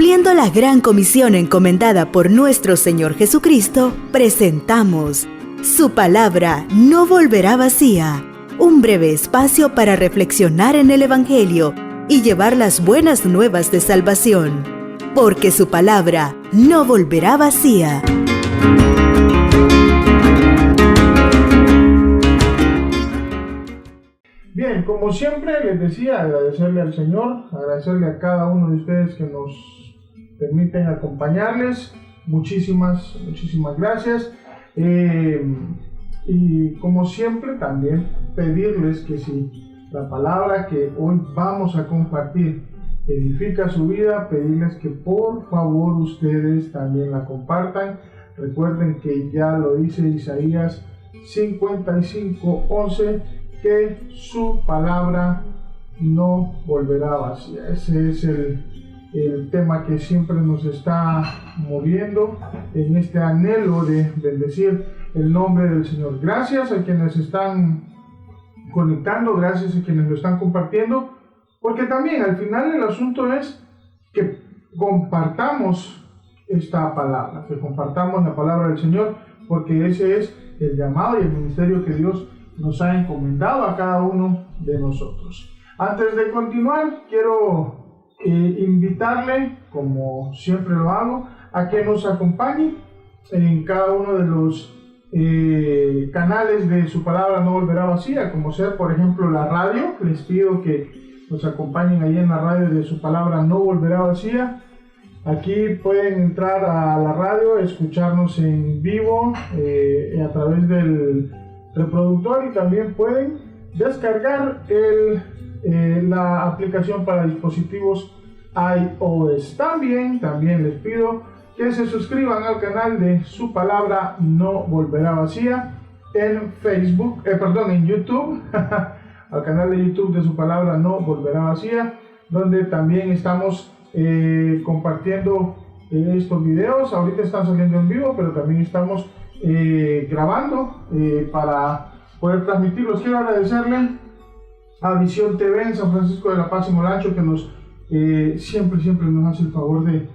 Cumpliendo la gran comisión encomendada por nuestro Señor Jesucristo, presentamos Su palabra no volverá vacía, un breve espacio para reflexionar en el Evangelio y llevar las buenas nuevas de salvación, porque su palabra no volverá vacía. Bien, como siempre les decía, agradecerle al Señor, agradecerle a cada uno de ustedes que nos permiten acompañarles. Muchísimas gracias. Y como siempre también pedirles que si la palabra que hoy vamos a compartir edifica su vida, pedirles que por favor ustedes también la compartan. Recuerden que ya lo dice Isaías 55:11, que su palabra no volverá vacía. Ese es el tema que siempre nos está moviendo en este anhelo de bendecir el nombre del Señor. Gracias a quienes están conectando, gracias a quienes lo están compartiendo, porque también al final el asunto es que compartamos esta palabra, que compartamos la palabra del Señor, porque ese es el llamado y el ministerio que Dios nos ha encomendado a cada uno de nosotros. Antes de continuar, quiero invitarle, como siempre lo hago, a que nos acompañe en cada uno de los canales de Su palabra no volverá vacía, como ser por ejemplo la radio. Les pido que nos acompañen ahí en la radio de Su palabra no volverá vacía. Aquí pueden entrar a la radio, escucharnos en vivo a través del reproductor, y también pueden descargar la aplicación para dispositivos iOS. También les pido que se suscriban al canal de Su palabra no volverá vacía en en YouTube, al canal de YouTube de Su palabra no volverá vacía, donde también estamos compartiendo estos videos. Ahorita están saliendo en vivo, pero también estamos grabando para poder transmitirlos. Quiero agradecerle a Visión TV en San Francisco de la Paz y Molancho, que nos siempre nos hace el favor de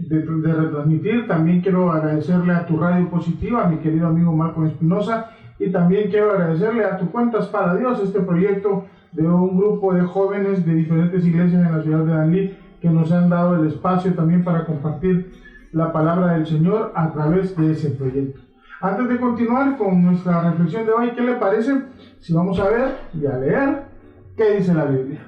retransmitir. También quiero agradecerle a Tu Radio Positiva, a mi querido amigo Marco Espinosa, y también quiero agradecerle a Tu Cuentas para Dios, este proyecto de un grupo de jóvenes de diferentes iglesias en la ciudad de Danlí, que nos han dado el espacio también para compartir la palabra del Señor a través de ese proyecto. Antes de continuar con nuestra reflexión de hoy, ¿qué le parece si vamos a ver y a leer qué dice la Biblia?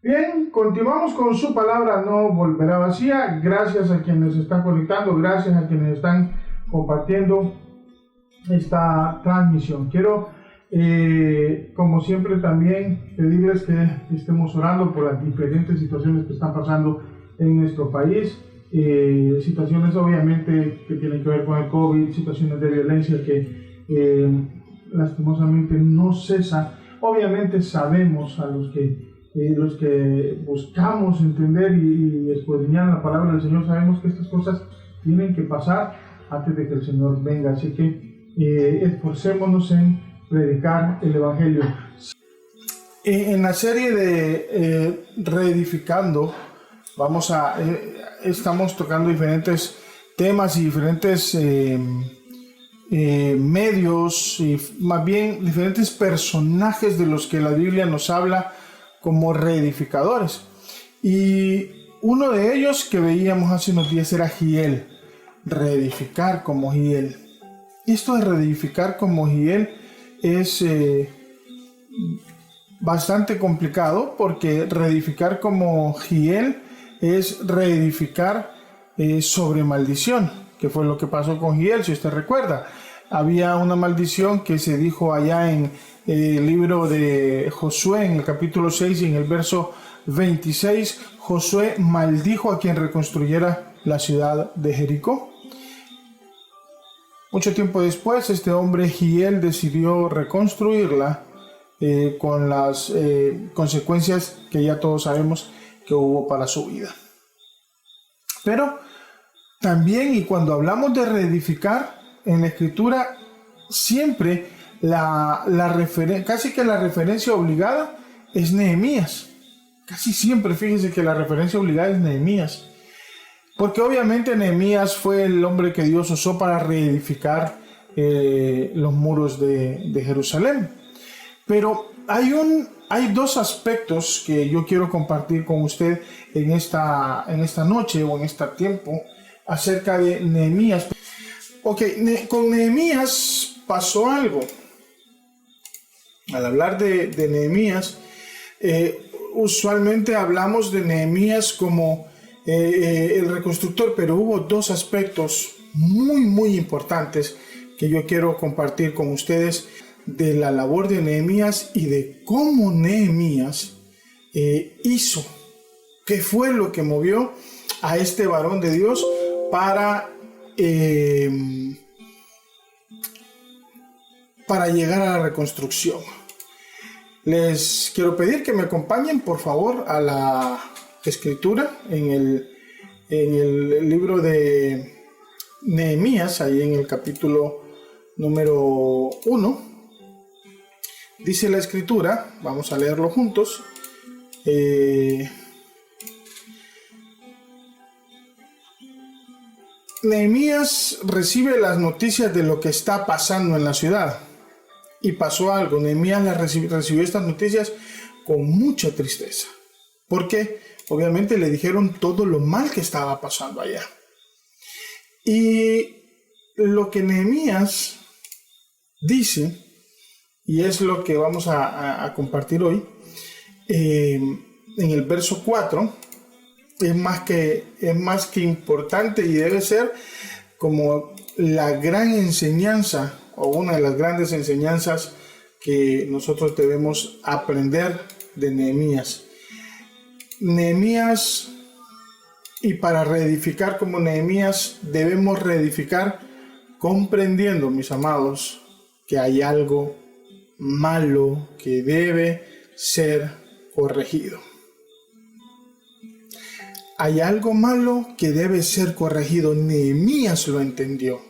Bien, continuamos con Su palabra no volverá vacía. Gracias a quienes están conectando, gracias a quienes están compartiendo esta transmisión. Quiero, como siempre, también pedirles que estemos orando por las diferentes situaciones que están pasando en nuestro país. Situaciones obviamente que tienen que ver con el COVID, situaciones de violencia que lastimosamente no cesan. Obviamente sabemos, a los que buscamos entender y escudriñar la palabra del Señor, sabemos que estas cosas tienen que pasar antes de que el Señor venga. Así que esforcémonos en predicar el Evangelio. En la serie de Reedificando, estamos tocando diferentes temas y diferentes medios, y más bien diferentes personajes de los que la Biblia nos habla como reedificadores. Y uno de ellos que veíamos hace unos días era Giel, reedificar como Giel. Esto de reedificar como Giel es bastante complicado, porque reedificar como Giel es reedificar sobre maldición, que fue lo que pasó con Giel. Si usted recuerda, había una maldición que se dijo allá en el libro de Josué, en el capítulo 6 y en el verso 26. Josué maldijo a quien reconstruyera la ciudad de Jericó. Mucho tiempo después, este hombre Giel decidió reconstruirla con las consecuencias que ya todos sabemos que hubo para su vida. Pero también, y cuando hablamos de reedificar en la Escritura, siempre casi que la referencia obligada es Nehemías. Casi siempre, fíjense que la referencia obligada es Nehemías. Porque obviamente Nehemías fue el hombre que Dios usó para reedificar los muros de Jerusalén. Pero hay dos aspectos que yo quiero compartir con usted en esta noche o en este tiempo acerca de Nehemías. Ok, con Nehemías pasó algo. Al hablar de Nehemías, usualmente hablamos de Nehemías como el reconstructor, pero hubo dos aspectos muy importantes que yo quiero compartir con ustedes de la labor de Nehemías y de cómo Nehemías hizo, qué fue lo que movió a este varón de Dios para llegar a la reconstrucción. Les quiero pedir que me acompañen por favor a la Escritura en el libro de Nehemías, ahí en el capítulo número 1. Dice la Escritura, vamos a leerlo juntos. Nehemías recibe las noticias de lo que está pasando en la ciudad. Y pasó algo. Nehemías recibió estas noticias con mucha tristeza. Porque obviamente le dijeron todo lo mal que estaba pasando allá. Y lo que Nehemías dice, y es lo que vamos a compartir hoy, en el verso 4, es más que importante y debe ser como la gran enseñanza o una de las grandes enseñanzas que nosotros debemos aprender de Nehemías. Nehemías, y para reedificar como Nehemías, debemos reedificar comprendiendo, mis amados, que hay algo malo que debe ser corregido. Hay algo malo que debe ser corregido. Nehemías lo entendió.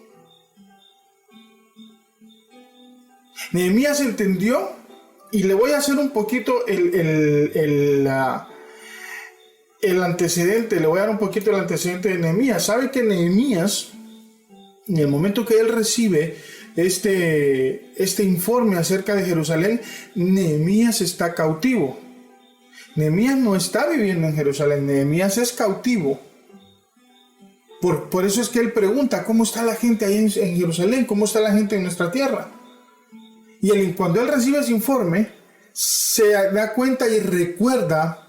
Nehemías entendió, y le voy a hacer un poquito el antecedente, le voy a dar un poquito el antecedente de Nehemías. Sabe que Nehemías, en el momento que él recibe este informe acerca de Jerusalén, Nehemías está cautivo. Nehemías no está viviendo en Jerusalén, Nehemías es cautivo. Por eso es que él pregunta, ¿cómo está la gente ahí en Jerusalén? ¿Cómo está la gente en nuestra tierra? Y cuando él recibe ese informe, se da cuenta y recuerda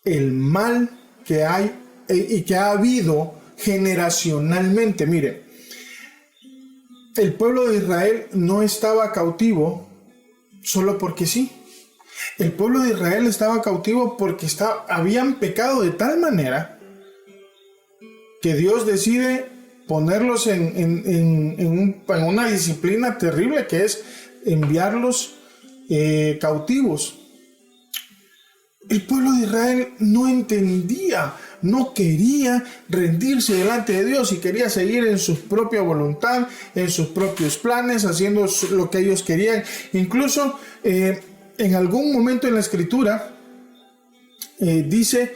el mal que hay y que ha habido generacionalmente. Mire, el pueblo de Israel no estaba cautivo solo porque sí. El pueblo de Israel estaba cautivo porque habían pecado de tal manera que Dios decide ponerlos en una disciplina terrible, que es enviarlos cautivos. El pueblo de Israel no entendía, no quería rendirse delante de Dios y quería seguir en su propia voluntad, en sus propios planes, haciendo lo que ellos querían. Incluso en algún momento en la Escritura dice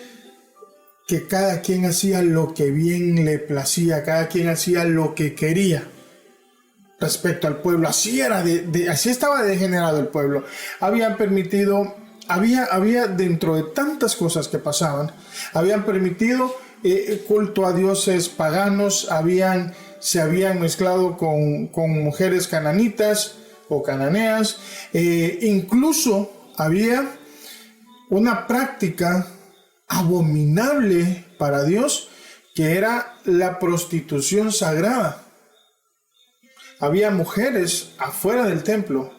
que cada quien hacía lo que bien le placía, cada quien hacía lo que quería respecto al pueblo. Así estaba degenerado el pueblo. Había dentro de tantas cosas que pasaban, habían permitido culto a dioses paganos, se habían mezclado con mujeres cananitas o cananeas, incluso había una práctica abominable para Dios, que era la prostitución sagrada. Había mujeres afuera del templo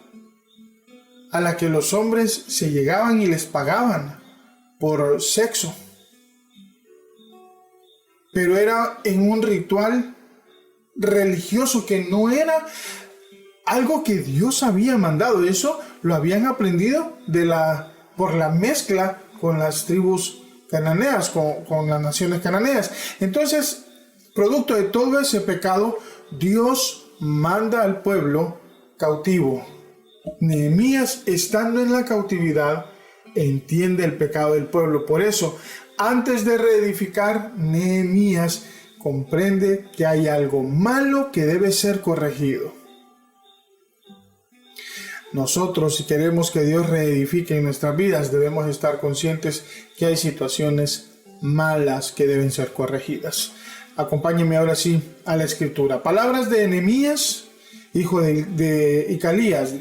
a la que los hombres se llegaban y les pagaban por sexo. Pero era en un ritual religioso que no era algo que Dios había mandado. Eso lo habían aprendido por la mezcla con las tribus cananeas, con las naciones cananeas. Entonces, producto de todo ese pecado, Dios manda al pueblo cautivo. Nehemías, estando en la cautividad, entiende el pecado del pueblo. Por eso, antes de reedificar, Nehemías comprende que hay algo malo que debe ser corregido. Nosotros, si queremos que Dios reedifique en nuestras vidas, debemos estar conscientes que hay situaciones malas que deben ser corregidas. Acompáñenme ahora sí a la escritura. Palabras de Nehemías, hijo de Icalías.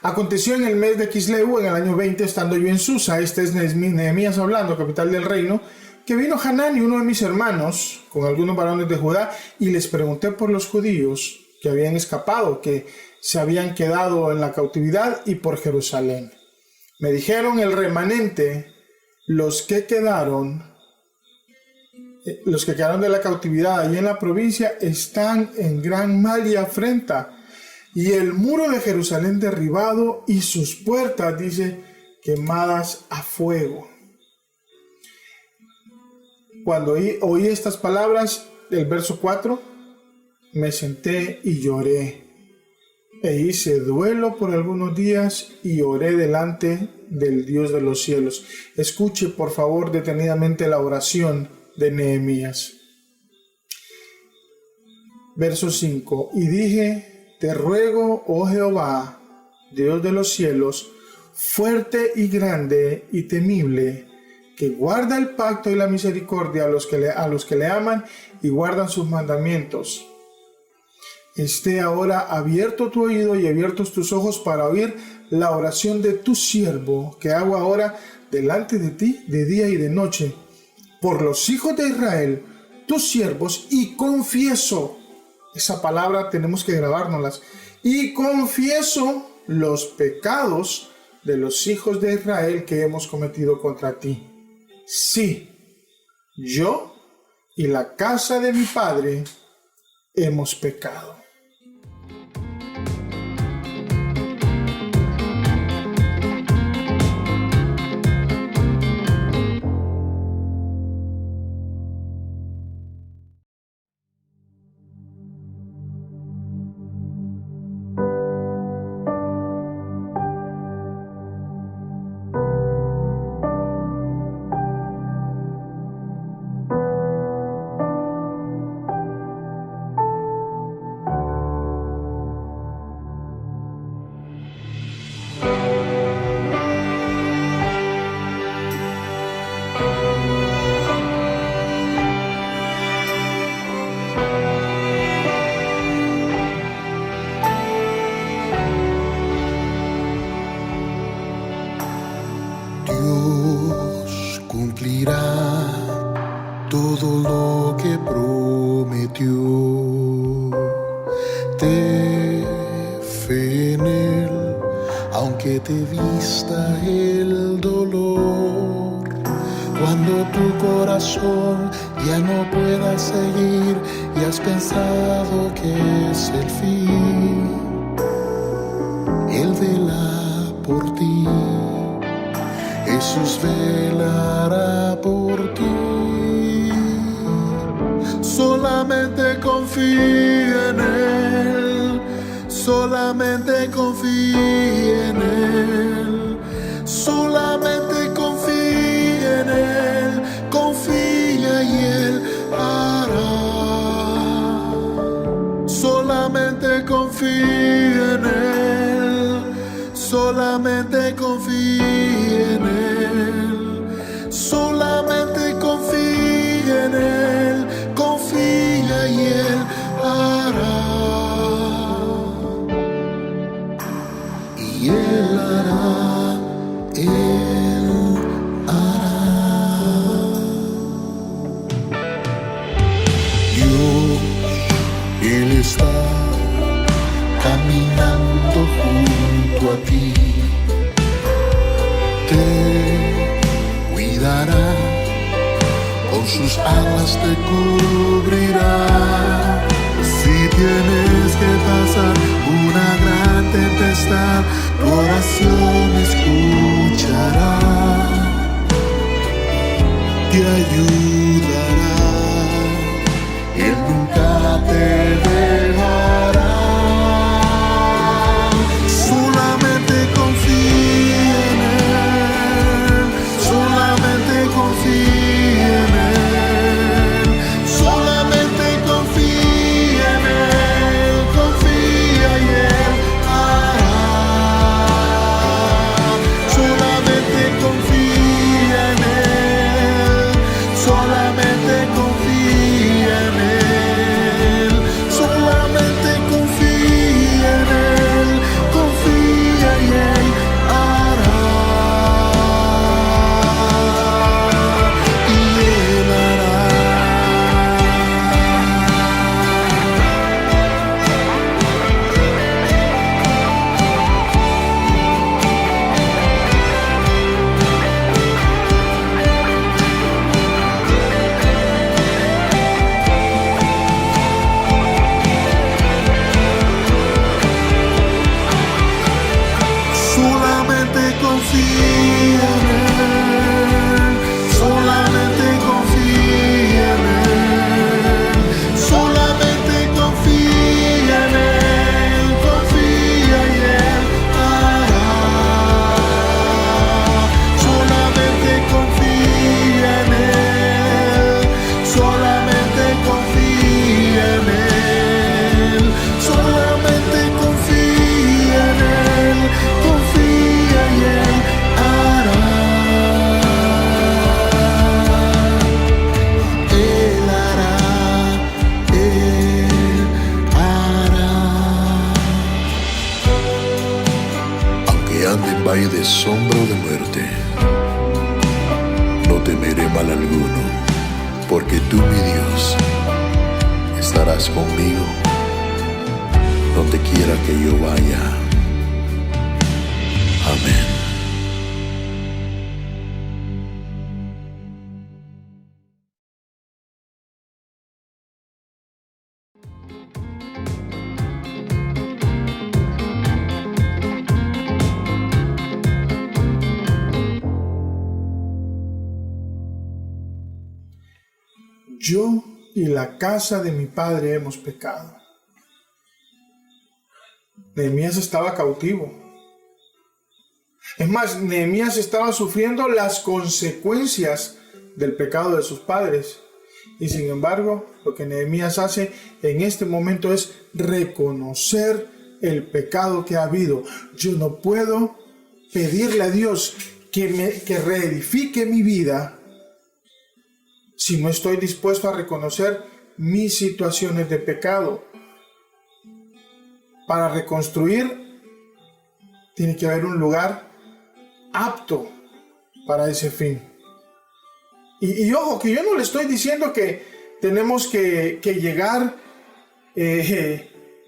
Aconteció en el mes de Quisleu, en el año 20, estando yo en Susa, este es Nehemías hablando, capital del reino, que vino Hanani, uno de mis hermanos, con algunos varones de Judá, y les pregunté por los judíos que habían escapado, que se habían quedado en la cautividad, y por Jerusalén. Me dijeron: el remanente, los que quedaron de la cautividad allí en la provincia, están en gran mal y afrenta, y el muro de Jerusalén derribado, y sus puertas, dice, quemadas a fuego. Cuando oí estas palabras, el verso 4, me senté y lloré, e hice duelo por algunos días, y oré delante del Dios de los cielos. Escuche, por favor, detenidamente la oración de Nehemías. Verso 5, y dije: te ruego, oh Jehová, Dios de los cielos, fuerte y grande y temible, que guarda el pacto y la misericordia a los que le aman y guardan sus mandamientos. Esté ahora abierto tu oído y abiertos tus ojos para oír la oración de tu siervo, que hago ahora delante de ti de día y de noche, por los hijos de Israel, tus siervos, y confieso, esa palabra tenemos que grabárnoslas, y confieso los pecados de los hijos de Israel que hemos cometido contra ti. Sí, yo y la casa de mi padre hemos pecado. Todo lo que prometió, ten fe en Él, aunque te vista el dolor. Cuando tu corazón ya no pueda seguir y has pensado que es el fin, Él vela por ti, Jesús velará por ti. Solamente confía en Él, solamente confía en Él, solamente confía en Él, confía y Él hará. Solamente confía en Él, solamente confía en Él, solamente confía en Él, confía y Él hará. Y Él hará, Él hará. Dios, Él está caminando junto a ti, te cuidará, con sus alas te cubrirá. Si tienes que pasar una gran tempestad, tu oración escuchará. te ayudará, Él nunca te dejará. Solamente confía en Él, solamente confía en Él, solamente confía en Él, confía y Él hará. Solamente confía en Él, solamente confía en Él, solamente confía en Él, confía y Él hará. Y Él hará. Solamente confía en Él, solamente confía en Él, solamente confía en Él, confía y Él hará. Solamente confía en Él, solamente confía en Él, solamente confía en Él, confía y Él hará. Él hará, Él hará. Aunque ande en valle de sombra o de muerte, no temeré mal alguno, porque tú, mi Dios, estarás conmigo. Donde quiera que yo vaya. Amén. Yo y la casa de mi padre hemos pecado. Nehemías estaba cautivo. Es más, Nehemías estaba sufriendo las consecuencias del pecado de sus padres. Y sin embargo, lo que Nehemías hace en este momento es reconocer el pecado que ha habido. Yo no puedo pedirle a Dios que reedifique mi vida si no estoy dispuesto a reconocer mis situaciones de pecado. Para reconstruir, tiene que haber un lugar apto para ese fin. Y ojo, que yo no le estoy diciendo que tenemos que llegar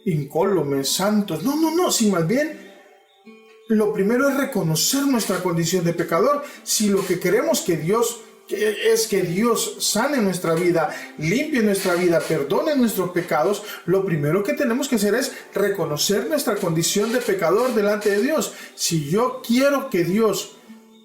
incólumes, santos. No, si más bien lo primero es reconocer nuestra condición de pecador. Si lo que queremos es que Dios sane nuestra vida, limpie nuestra vida, perdone nuestros pecados, lo primero que tenemos que hacer es reconocer nuestra condición de pecador delante de Dios. Si yo quiero que Dios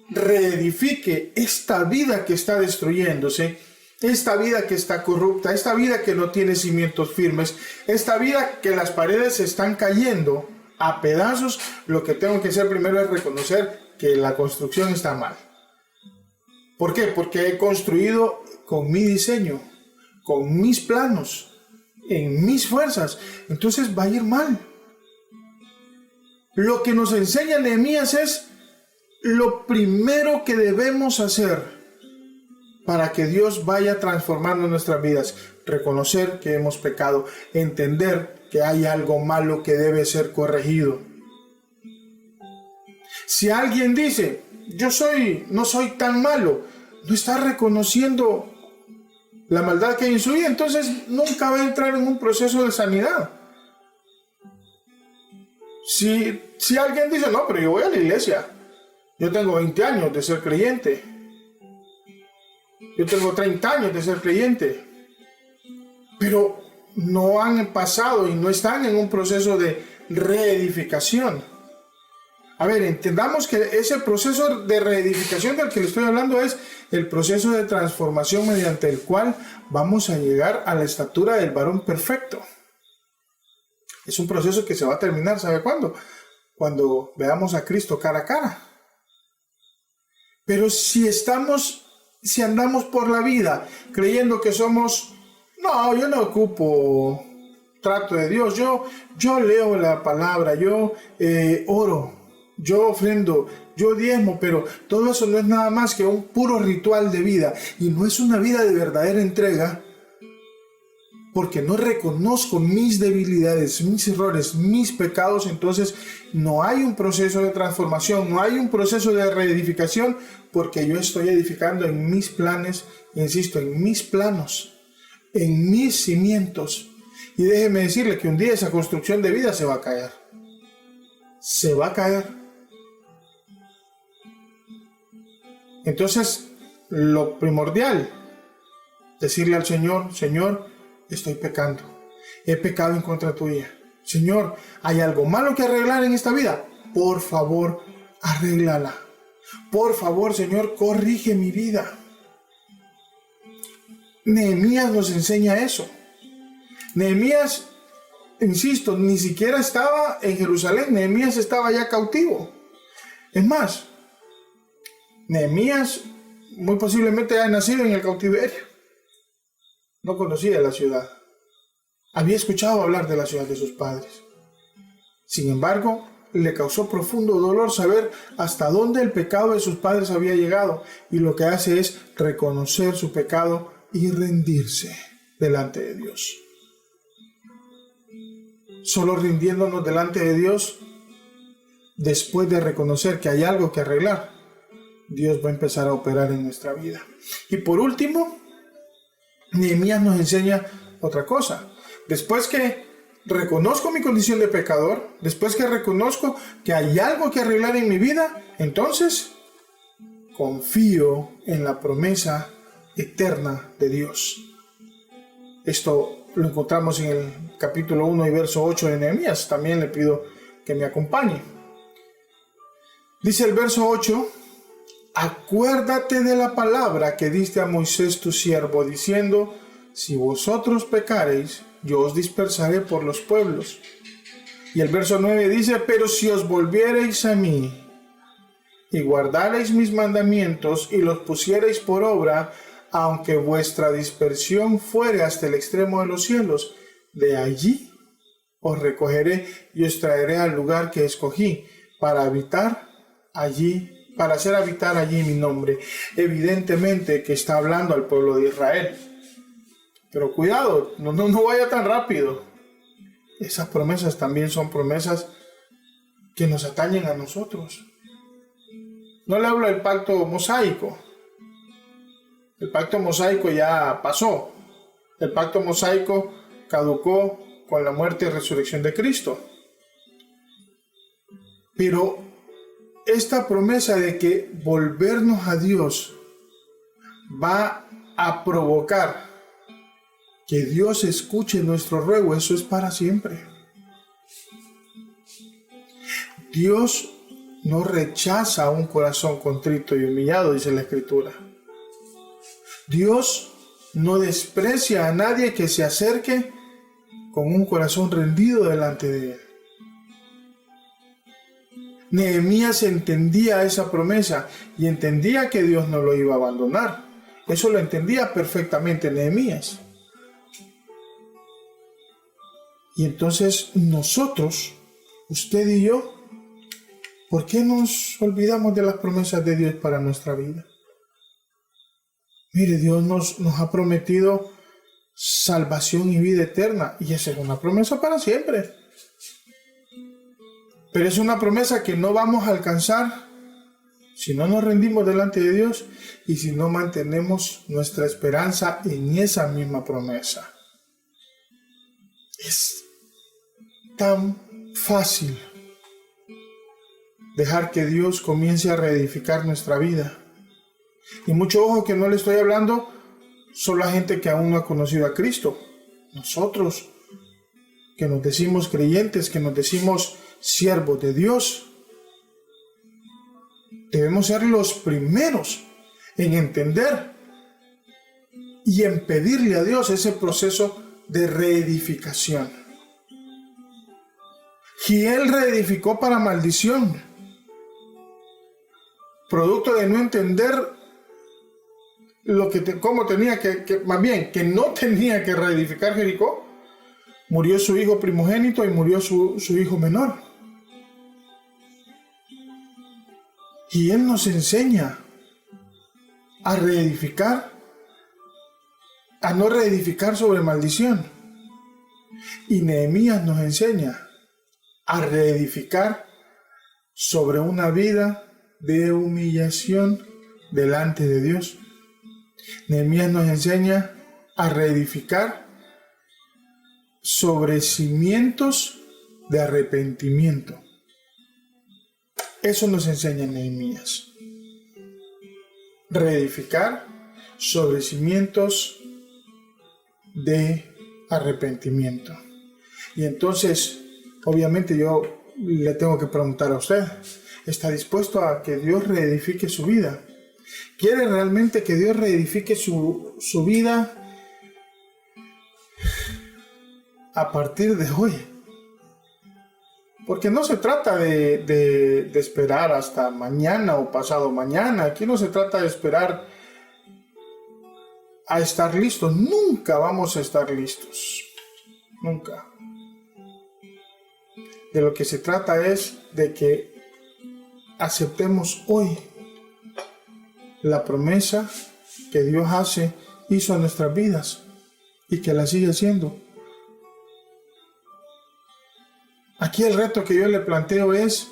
reedifique esta vida que está destruyéndose, esta vida que está corrupta, esta vida que no tiene cimientos firmes, esta vida que las paredes están cayendo a pedazos, lo que tengo que hacer primero es reconocer que la construcción está mal. ¿Por qué? Porque he construido con mi diseño, con mis planos, en mis fuerzas. Entonces va a ir mal. Lo que nos enseña Nehemías es lo primero que debemos hacer para que Dios vaya transformando nuestras vidas. Reconocer que hemos pecado, entender que hay algo malo que debe ser corregido. Si alguien dice, no soy tan malo, no está reconociendo la maldad que hay en su vida, entonces nunca va a entrar en un proceso de sanidad. Si alguien dice, no, pero yo voy a la iglesia, yo tengo 20 años de ser creyente, yo tengo 30 años de ser creyente, pero no han pasado y no están en un proceso de reedificación. A ver, entendamos que ese proceso de reedificación del que le estoy hablando es el proceso de transformación mediante el cual vamos a llegar a la estatura del varón perfecto. Es un proceso que se va a terminar, ¿sabe cuándo? Cuando veamos a Cristo cara a cara. Pero si andamos por la vida creyendo que somos, no, yo no ocupo trato de Dios, yo leo la palabra, yo oro, yo ofrendo, yo diezmo, pero todo eso no es nada más que un puro ritual de vida y no es una vida de verdadera entrega, porque no reconozco mis debilidades, mis errores, mis pecados. Entonces no hay un proceso de transformación, no hay un proceso de reedificación, porque yo estoy edificando en mis planes, insisto, en mis planos, en mis cimientos. Y déjeme decirle que un día esa construcción de vida se va a caer. Se va a caer. Entonces, lo primordial, decirle al Señor, Señor, estoy pecando. He pecado en contra tuya. Señor, ¿hay algo malo que arreglar en esta vida? Por favor, arréglala. Por favor, Señor, corrige mi vida. Nehemías nos enseña eso. Nehemías, insisto, ni siquiera estaba en Jerusalén. Nehemías estaba ya cautivo. Es más, Nehemías muy posiblemente haya nacido en el cautiverio. No conocía la ciudad. Había escuchado hablar de la ciudad de sus padres. Sin embargo, le causó profundo dolor saber hasta dónde el pecado de sus padres había llegado, y lo que hace es reconocer su pecado y rendirse delante de Dios. Solo rindiéndonos delante de Dios, después de reconocer que hay algo que arreglar, Dios va a empezar a operar en nuestra vida. Y por último, Nehemías nos enseña otra cosa. Después que reconozco mi condición de pecador, después que reconozco que hay algo que arreglar en mi vida, entonces confío en la promesa eterna de Dios. Esto lo encontramos en el capítulo 1 y verso 8 de Nehemías. También le pido que me acompañe. Dice el verso 8: acuérdate de la palabra que diste a Moisés tu siervo, diciendo: si vosotros pecareis, yo os dispersaré por los pueblos. Y el verso 9 dice: pero si os volviereis a mí y guardareis mis mandamientos y los pusiereis por obra, aunque vuestra dispersión fuere hasta el extremo de los cielos, de allí os recogeré y os traeré al lugar que escogí para habitar allí, para hacer habitar allí mi nombre. Evidentemente que está hablando al pueblo de Israel. Pero cuidado, no vaya tan rápido. Esas promesas también son promesas que nos atañen a nosotros. No le hablo del pacto mosaico. El pacto mosaico ya pasó. El pacto mosaico caducó con la muerte y resurrección de Cristo. Pero esta promesa de que volvernos a Dios va a provocar que Dios escuche nuestro ruego, eso es para siempre. Dios no rechaza un corazón contrito y humillado, dice la Escritura. Dios no desprecia a nadie que se acerque con un corazón rendido delante de Él. Nehemías entendía esa promesa y entendía que Dios no lo iba a abandonar. Eso lo entendía perfectamente Nehemías. Y entonces nosotros, usted y yo, ¿por qué nos olvidamos de las promesas de Dios para nuestra vida? Mire, Dios nos ha prometido salvación y vida eterna, y esa es una promesa para siempre. Pero es una promesa que no vamos a alcanzar si no nos rendimos delante de Dios y si no mantenemos nuestra esperanza en esa misma promesa. Es tan fácil dejar que Dios comience a reedificar nuestra vida. Y mucho ojo que no le estoy hablando solo a gente que aún no ha conocido a Cristo. Nosotros, que nos decimos creyentes, que nos decimos siervos de Dios, debemos ser los primeros en entender y en pedirle a Dios ese proceso de reedificación. Giel reedificó para maldición, producto de no entender cómo tenía que no tenía que reedificar Jericó. Murió su hijo primogénito y murió su hijo menor. Y él nos enseña a reedificar, a no reedificar sobre maldición. Y Nehemías nos enseña a reedificar sobre una vida de humillación delante de Dios. Nehemías nos enseña a reedificar sobre cimientos de arrepentimiento. Eso nos enseña Nehemías. Reedificar sobre cimientos de arrepentimiento. Y entonces, obviamente yo le tengo que preguntar a usted, ¿está dispuesto a que Dios reedifique su vida? ¿Quiere realmente que Dios reedifique su vida a partir de hoy? Porque no se trata de esperar hasta mañana o pasado mañana. Aquí no se trata de esperar a estar listos. Nunca vamos a estar listos. Nunca. De lo que se trata es de que aceptemos hoy la promesa que Dios hizo a nuestras vidas y que la sigue haciendo. Aquí el reto que yo le planteo es: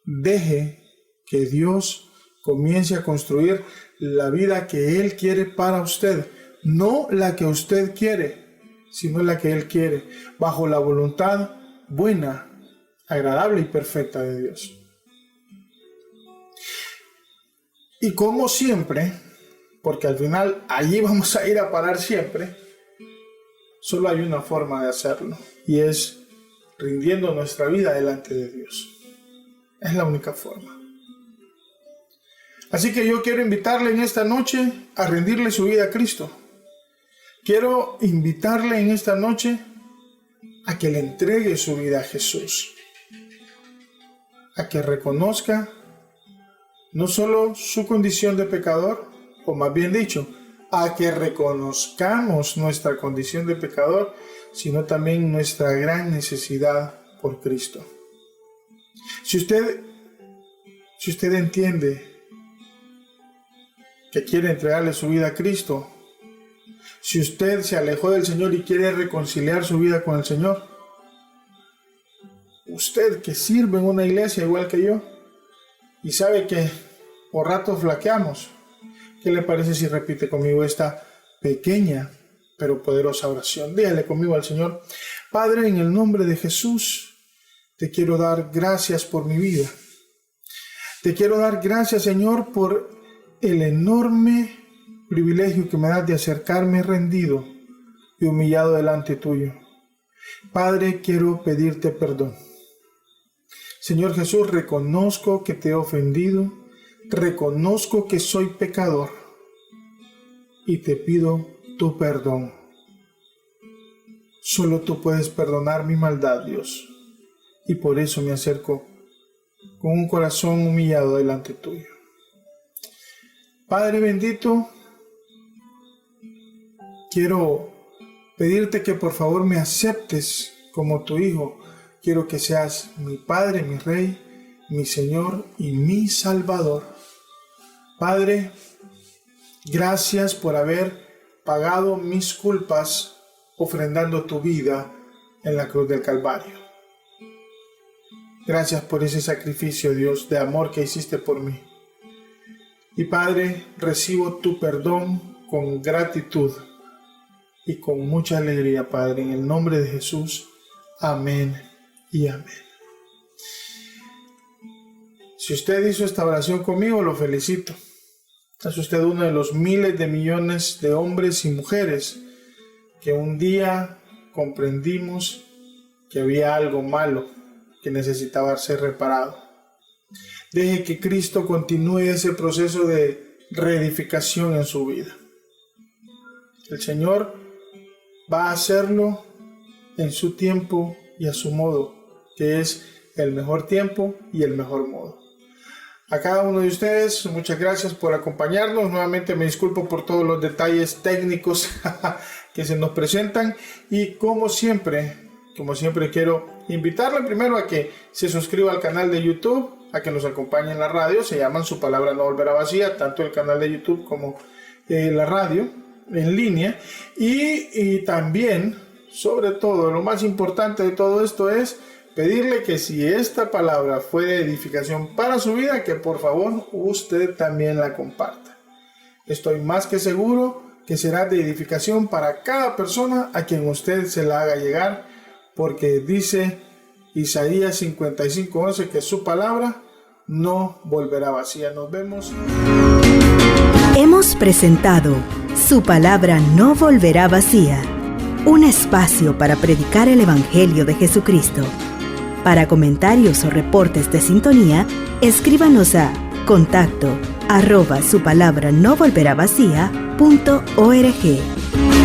deje que Dios comience a construir la vida que Él quiere para usted, no la que usted quiere, sino la que Él quiere, bajo la voluntad buena, agradable y perfecta de Dios. Y como siempre, porque al final allí vamos a ir a parar siempre, solo hay una forma de hacerlo, y es rindiendo nuestra vida delante de Dios. Es la única forma. Así que yo quiero invitarle en esta noche a rendirle su vida a Cristo. Quiero invitarle en esta noche a que le entregue su vida a Jesús, a que reconozca no solo su condición de pecador, o más bien dicho, a que reconozcamos nuestra condición de pecador, sino también nuestra gran necesidad por Cristo. Si usted entiende que quiere entregarle su vida a Cristo, si usted se alejó del Señor y quiere reconciliar su vida con el Señor, usted que sirve en una iglesia igual que yo y sabe que por ratos flaqueamos, ¿qué le parece si repite conmigo esta pequeña pero poderosa oración? Dígale conmigo al Señor: Padre, en el nombre de Jesús, te quiero dar gracias por mi vida. Te quiero dar gracias, Señor, por el enorme privilegio que me das de acercarme rendido y humillado delante tuyo. Padre, quiero pedirte perdón. Señor Jesús, reconozco que te he ofendido, reconozco que soy pecador y te pido tu perdón. Solo tú puedes perdonar mi maldad, Dios, y por eso me acerco con un corazón humillado delante tuyo. Padre bendito, quiero pedirte que por favor me aceptes como tu hijo. Quiero que seas mi Padre, mi Rey, mi Señor y mi Salvador. Padre, gracias por haber pagado mis culpas ofrendando tu vida en la cruz del Calvario. Gracias por ese sacrificio, Dios, de amor que hiciste por mí. Y Padre, recibo tu perdón con gratitud y con mucha alegría, Padre, en el nombre de Jesús. Amén y amén. Si usted hizo esta oración conmigo, lo felicito. Es usted uno de los miles de millones de hombres y mujeres que un día comprendimos que había algo malo que necesitaba ser reparado. Deje que Cristo continúe ese proceso de reedificación en su vida. El Señor va a hacerlo en su tiempo y a su modo, que es el mejor tiempo y el mejor modo. A cada uno de ustedes, muchas gracias por acompañarnos. Nuevamente me disculpo por todos los detalles técnicos que se nos presentan. Y como siempre quiero invitarle primero a que se suscriba al canal de YouTube, a que nos acompañe en la radio. Se llaman Su Palabra No Volverá Vacía, tanto el canal de YouTube como la radio en línea. Y también, sobre todo, lo más importante de todo esto es pedirle que si esta palabra fue de edificación para su vida, que por favor usted también la comparta. Estoy más que seguro que será de edificación para cada persona a quien usted se la haga llegar, porque dice Isaías 55:11 que su palabra no volverá vacía. Nos vemos. Hemos presentado Su Palabra No Volverá Vacía, un espacio para predicar el Evangelio de Jesucristo. Para comentarios o reportes de sintonía, escríbanos a contacto@supalabranovolveravacía.org.